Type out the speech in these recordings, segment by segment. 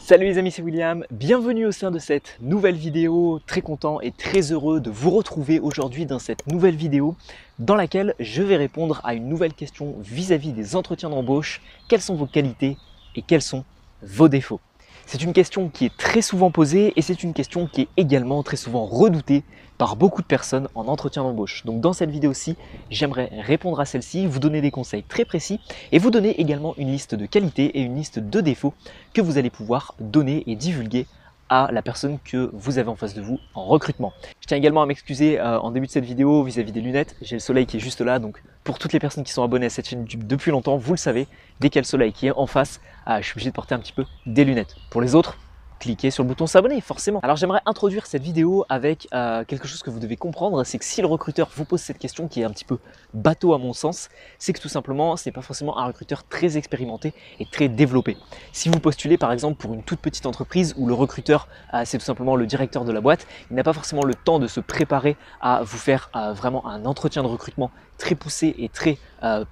Salut les amis, c'est William, bienvenue au sein de cette nouvelle vidéo. Très content et très heureux de vous retrouver aujourd'hui dans cette nouvelle vidéo dans laquelle je vais répondre à une nouvelle question vis-à-vis des entretiens d'embauche. Quelles sont vos qualités et quels sont vos défauts? C'est une question qui est très souvent posée et c'est une question qui est également très souvent redoutée par beaucoup de personnes en entretien d'embauche. Donc dans cette vidéo-ci, j'aimerais répondre à celle-ci, vous donner des conseils très précis et vous donner également une liste de qualités et une liste de défauts que vous allez pouvoir donner et divulguer à la personne que vous avez en face de vous en recrutement. Je tiens également à m'excuser en début de cette vidéo vis-à-vis des lunettes. J'ai le soleil qui est juste là, donc pour toutes les personnes qui sont abonnées à cette chaîne YouTube depuis longtemps, vous le savez, dès qu'il y a le soleil qui est en face, je suis obligé de porter un petit peu des lunettes. Pour les autres, cliquez sur le bouton s'abonner, forcément. Alors j'aimerais introduire cette vidéo avec quelque chose que vous devez comprendre, c'est que si le recruteur vous pose cette question qui est un petit peu bateau à mon sens, c'est que tout simplement, ce n'est pas forcément un recruteur très expérimenté et très développé. Si vous postulez par exemple pour une toute petite entreprise où le recruteur, c'est tout simplement le directeur de la boîte, il n'a pas forcément le temps de se préparer à vous faire vraiment un entretien de recrutement très poussé et très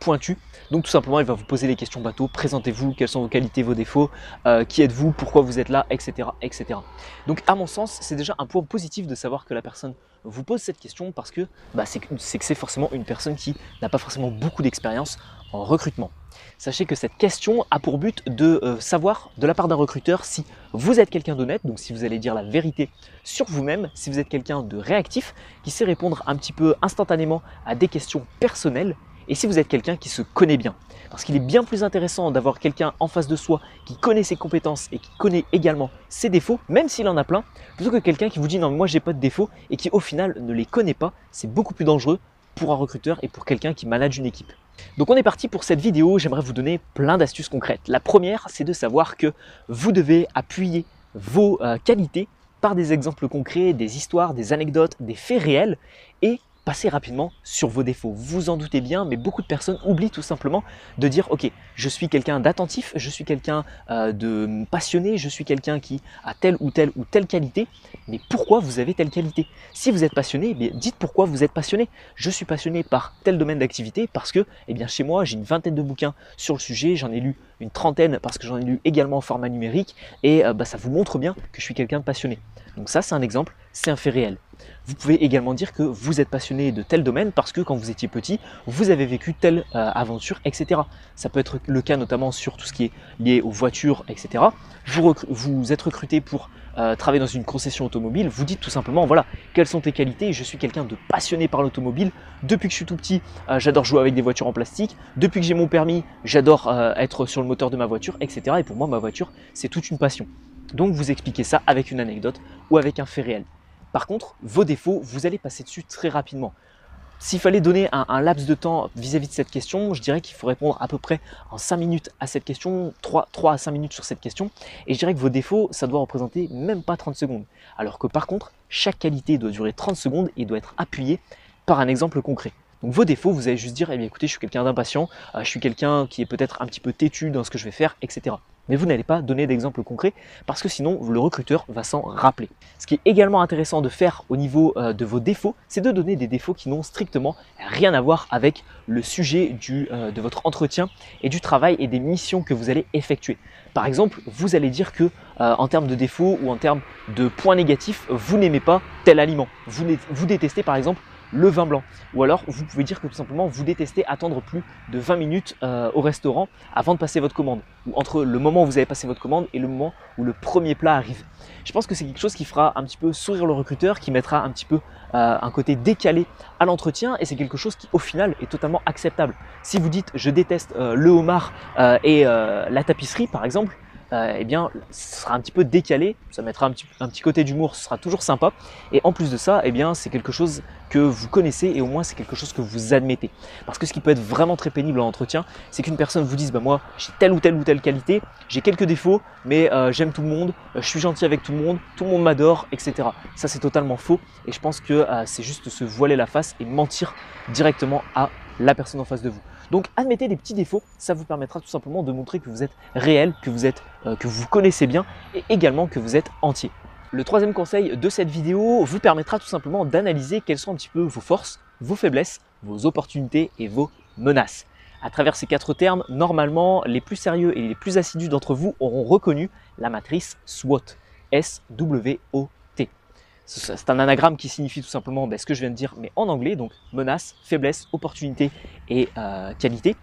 pointu. Donc tout simplement, il va vous poser les questions bateau, présentez-vous, quelles sont vos qualités, vos défauts, qui êtes-vous, pourquoi vous êtes là, etc. etc. Donc à mon sens, c'est déjà un point positif de savoir que la personne vous pose cette question parce que c'est que c'est forcément une personne qui n'a pas forcément beaucoup d'expérience en recrutement. Sachez que cette question a pour but de savoir de la part d'un recruteur si vous êtes quelqu'un d'honnête, donc si vous allez dire la vérité sur vous-même, si vous êtes quelqu'un de réactif, qui sait répondre un petit peu instantanément à des questions personnelles, et si vous êtes quelqu'un qui se connaît bien. Parce qu'il est bien plus intéressant d'avoir quelqu'un en face de soi qui connaît ses compétences et qui connaît également ses défauts, même s'il en a plein, plutôt que quelqu'un qui vous dit non mais moi j'ai pas de défauts et qui au final ne les connaît pas. C'est beaucoup plus dangereux pour un recruteur et pour quelqu'un qui manage une équipe. Donc on est parti pour cette vidéo, j'aimerais vous donner plein d'astuces concrètes. La première, c'est de savoir que vous devez appuyer vos qualités par des exemples concrets, des histoires, des anecdotes, des faits réels et passer rapidement sur vos défauts. Vous en doutez bien, mais beaucoup de personnes oublient tout simplement de dire ok, je suis quelqu'un d'attentif, je suis quelqu'un de passionné, je suis quelqu'un qui a telle ou telle qualité, mais pourquoi vous avez telle qualité? Si vous êtes passionné, dites pourquoi vous êtes passionné. Je suis passionné par tel domaine d'activité parce que chez moi j'ai une vingtaine de bouquins sur le sujet, j'en ai lu une trentaine parce que j'en ai lu également en format numérique et ça vous montre bien que je suis quelqu'un de passionné. Donc ça c'est un exemple, c'est un fait réel. Vous pouvez également dire que vous êtes passionné de tel domaine parce que quand vous étiez petit, vous avez vécu telle aventure, etc. Ça peut être le cas notamment sur tout ce qui est lié aux voitures, etc. Vous êtes recruté pour travailler dans une concession automobile, vous dites tout simplement, voilà, quelles sont tes qualités? Je suis quelqu'un de passionné par l'automobile. Depuis que je suis tout petit, j'adore jouer avec des voitures en plastique. Depuis que j'ai mon permis, j'adore être sur le moteur de ma voiture, etc. Et pour moi, ma voiture, c'est toute une passion. Donc vous expliquez ça avec une anecdote ou avec un fait réel. Par contre, vos défauts, vous allez passer dessus très rapidement. S'il fallait donner un laps de temps vis-à-vis de cette question, je dirais qu'il faut répondre à peu près en 5 minutes à cette question, 3 à 5 minutes sur cette question. Et je dirais que vos défauts, ça doit représenter même pas 30 secondes. Alors que par contre, chaque qualité doit durer 30 secondes et doit être appuyée par un exemple concret. Donc vos défauts, vous allez juste dire, écoutez, je suis quelqu'un d'impatient, je suis quelqu'un qui est peut-être un petit peu têtu dans ce que je vais faire, etc. Mais vous n'allez pas donner d'exemple concret parce que sinon le recruteur va s'en rappeler. Ce qui est également intéressant de faire au niveau de vos défauts, c'est de donner des défauts qui n'ont strictement rien à voir avec le sujet de votre entretien et du travail et des missions que vous allez effectuer. Par exemple, vous allez dire que en termes de défauts ou en termes de points négatifs, vous n'aimez pas tel aliment. Vous détestez par exemple le vin blanc. Ou alors, vous pouvez dire que tout simplement, vous détestez attendre plus de 20 minutes au restaurant avant de passer votre commande. Ou entre le moment où vous avez passé votre commande et le moment où le premier plat arrive. Je pense que c'est quelque chose qui fera un petit peu sourire le recruteur, qui mettra un petit peu un côté décalé à l'entretien et c'est quelque chose qui au final est totalement acceptable. Si vous dites je déteste le homard et la tapisserie par exemple, ce sera un petit peu décalé, ça mettra un petit côté d'humour, ce sera toujours sympa. Et en plus de ça, c'est quelque chose que vous connaissez et au moins c'est quelque chose que vous admettez. Parce que ce qui peut être vraiment très pénible en entretien, c'est qu'une personne vous dise moi j'ai telle ou telle qualité, j'ai quelques défauts, mais j'aime tout le monde, je suis gentil avec tout le monde m'adore, etc. Ça c'est totalement faux et je pense que c'est juste se voiler la face et mentir directement à la personne en face de vous. Donc admettez des petits défauts, ça vous permettra tout simplement de montrer que vous êtes réel, que vous connaissez bien et également que vous êtes entier. Le troisième conseil de cette vidéo vous permettra tout simplement d'analyser quelles sont un petit peu vos forces, vos faiblesses, vos opportunités et vos menaces. À travers ces 4 termes, normalement, les plus sérieux et les plus assidus d'entre vous auront reconnu la matrice SWOT. S-W-O-T. C'est un anagramme qui signifie tout simplement ce que je viens de dire, mais en anglais, donc menace, faiblesse, opportunité et qualité.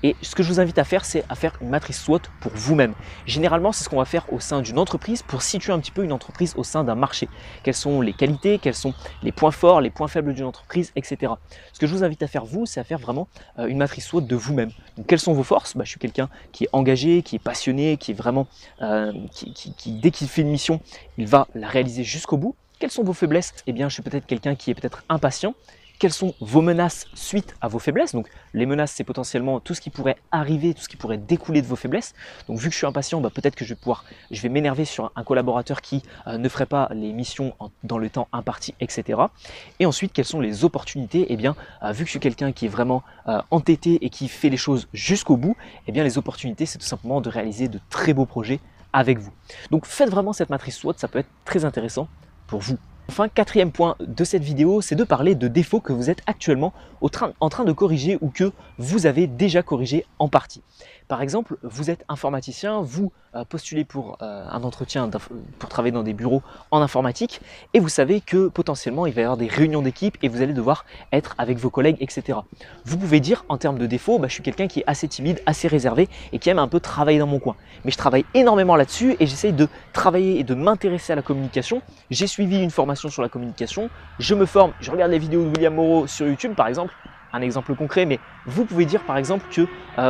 Et ce que je vous invite à faire, c'est à faire une matrice SWOT pour vous-même. Généralement, c'est ce qu'on va faire au sein d'une entreprise pour situer un petit peu une entreprise au sein d'un marché. Quelles sont les qualités, quels sont les points forts, les points faibles d'une entreprise, etc. Ce que je vous invite à faire, vous, c'est à faire vraiment une matrice SWOT de vous-même. Donc, quelles sont vos forces? Je suis quelqu'un qui est engagé, qui est passionné, qui est vraiment, dès qu'il fait une mission, il va la réaliser jusqu'au bout. Quelles sont vos faiblesses? Eh bien, je suis peut-être quelqu'un qui est peut-être impatient. Quelles sont vos menaces suite à vos faiblesses? Donc les menaces, c'est potentiellement tout ce qui pourrait arriver, tout ce qui pourrait découler de vos faiblesses. Donc vu que je suis impatient, peut-être que je vais m'énerver sur un collaborateur qui ne ferait pas les missions dans le temps imparti, etc. Et ensuite, quelles sont les opportunités? Eh bien, vu que je suis quelqu'un qui est vraiment entêté et qui fait les choses jusqu'au bout, eh bien les opportunités, c'est tout simplement de réaliser de très beaux projets avec vous. Donc faites vraiment cette matrice SWOT, ça peut être très intéressant pour vous. Enfin, 4e point de cette vidéo, c'est de parler de défauts que vous êtes actuellement en train de corriger ou que vous avez déjà corrigé en partie. Par exemple, vous êtes informaticien, vous postulez pour un entretien pour travailler dans des bureaux en informatique et vous savez que potentiellement il va y avoir des réunions d'équipe et vous allez devoir être avec vos collègues, etc. Vous pouvez dire en termes de défauts, je suis quelqu'un qui est assez timide, assez réservé et qui aime un peu travailler dans mon coin. Mais je travaille énormément là-dessus et j'essaye de travailler et de m'intéresser à la communication. J'ai suivi une formation sur la communication, je me forme, je regarde les vidéos de William Morrow sur YouTube par exemple. Un exemple concret, mais vous pouvez dire par exemple que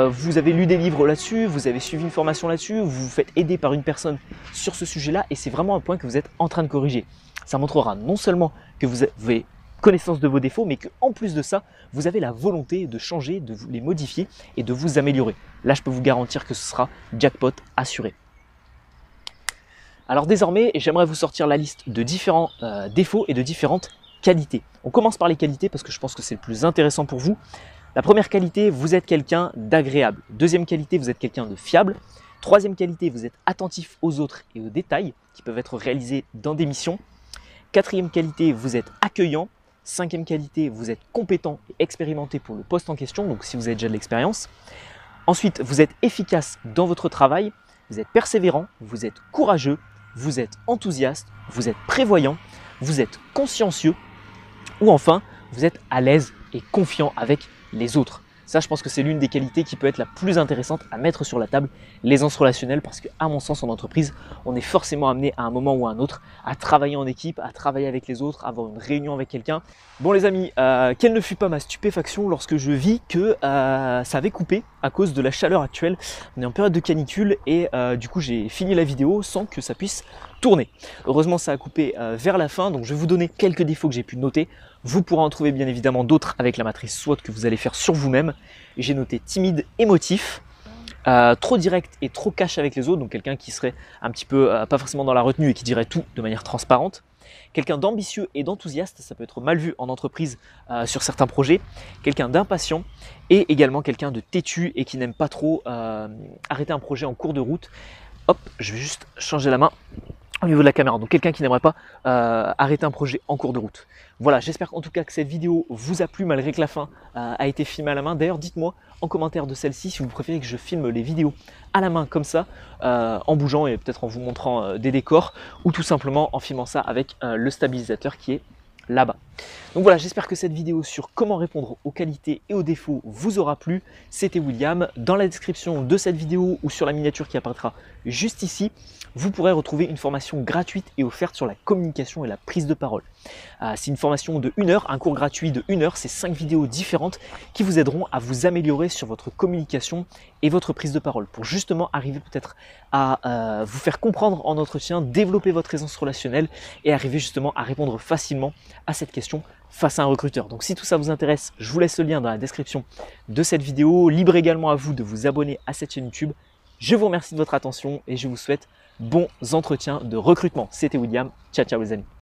vous avez lu des livres là-dessus, vous avez suivi une formation là-dessus, vous vous faites aider par une personne sur ce sujet-là et c'est vraiment un point que vous êtes en train de corriger. Ça montrera non seulement que vous avez connaissance de vos défauts, mais qu'en plus de ça, vous avez la volonté de changer, de les modifier et de vous améliorer. Là, je peux vous garantir que ce sera jackpot assuré. Alors désormais, j'aimerais vous sortir la liste de différents défauts et de différentes qualités. On commence par les qualités parce que je pense que c'est le plus intéressant pour vous. La première qualité, vous êtes quelqu'un d'agréable. Deuxième qualité, vous êtes quelqu'un de fiable. Troisième qualité, vous êtes attentif aux autres et aux détails qui peuvent être réalisés dans des missions. Quatrième qualité, vous êtes accueillant. Cinquième qualité, vous êtes compétent et expérimenté pour le poste en question, donc si vous avez déjà de l'expérience. Ensuite, vous êtes efficace dans votre travail. Vous êtes persévérant, vous êtes courageux, vous êtes enthousiaste, vous êtes prévoyant, vous êtes consciencieux. Ou enfin, vous êtes à l'aise et confiant avec les autres. Ça, je pense que c'est l'une des qualités qui peut être la plus intéressante à mettre sur la table, l'aisance relationnelle, parce qu'à mon sens, en entreprise, on est forcément amené à un moment ou à un autre à travailler en équipe, à travailler avec les autres, à avoir une réunion avec quelqu'un. Bon les amis, quelle ne fut pas ma stupéfaction lorsque je vis que ça avait coupé à cause de la chaleur actuelle. On est en période de canicule et du coup, j'ai fini la vidéo sans que ça puisse tourner. Heureusement, ça a coupé vers la fin, donc je vais vous donner quelques défauts que j'ai pu noter. Vous pourrez en trouver bien évidemment d'autres avec la matrice SWOT que vous allez faire sur vous-même. J'ai noté timide, émotif, trop direct et trop cash avec les autres, donc quelqu'un qui serait un petit peu, pas forcément dans la retenue et qui dirait tout de manière transparente. Quelqu'un d'ambitieux et d'enthousiaste, ça peut être mal vu en entreprise sur certains projets. Quelqu'un d'impatient et également quelqu'un de têtu et qui n'aime pas trop arrêter un projet en cours de route. Hop, je vais juste changer la main au niveau de la caméra. Donc quelqu'un qui n'aimerait pas arrêter un projet en cours de route. Voilà, j'espère en tout cas que cette vidéo vous a plu malgré que la fin a été filmée à la main. D'ailleurs, dites-moi en commentaire de celle-ci si vous préférez que je filme les vidéos à la main comme ça, en bougeant et peut-être en vous montrant des décors, ou tout simplement en filmant ça avec le stabilisateur qui est là-bas. Donc voilà, j'espère que cette vidéo sur comment répondre aux qualités et aux défauts vous aura plu. C'était William. Dans la description de cette vidéo ou sur la miniature qui apparaîtra juste ici, vous pourrez retrouver une formation gratuite et offerte sur la communication et la prise de parole. C'est une formation de 1 heure, un cours gratuit de 1 heure, c'est 5 vidéos différentes qui vous aideront à vous améliorer sur votre communication et votre prise de parole pour justement arriver peut-être à vous faire comprendre en entretien, développer votre aisance relationnelle et arriver justement à répondre facilement à cette question face à un recruteur. Donc si tout ça vous intéresse, je vous laisse le lien dans la description de cette vidéo. Libre également à vous de vous abonner à cette chaîne YouTube. Je vous remercie de votre attention et je vous souhaite bons entretiens de recrutement. C'était William. Ciao, ciao les amis.